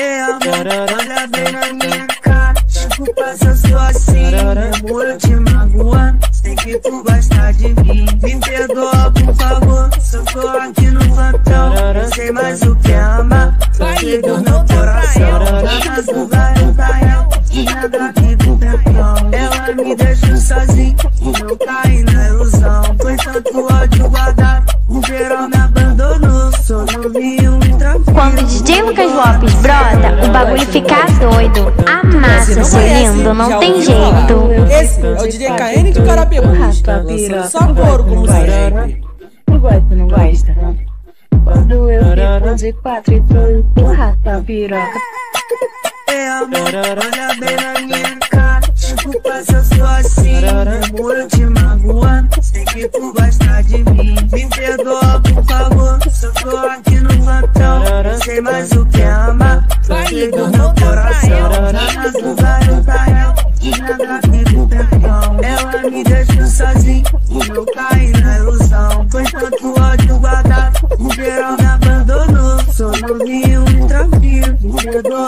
É amor, olha bem na minha cara. Desculpa se eu sou assim, demora te magoando. Sei que tu gosta de mim, me perdoa por favor. Se eu tô aqui no plantão, não sei mais o que é amar. Você deu meu coração, nas lugares da ela, nada aqui do tempão. Ela me deixou sozinho, eu caí na ilusão. Foi tanto ódio guardado, o geral me abandonou. Sou novinho e tranquilo. Quando o DJ Lucas Lopes brota, o bagulho fica doido. Amassa, seu lindo, não tem jeito. Esse é o DJ KN de Carapebus, lançando sabor como sempre. Não gosta, não gosta? Quando eu fico de quatro e tô rata piroca. É amor, olha bem na minha cara. Desculpa se eu sou assim, demora te magoando. Sei que tu gosta de mim, me perdoa por favor. Se eu tô aqui no plantão, não sei mais o que é amar. Você deu meu coração, nas lugares da ela, nada aqui do tempão. Ela me deixou sozinho, eu caí na ilusão. Foi tanto ódio guardado, o geral me abandonou. Sou novinho e tranquilo, me perdoa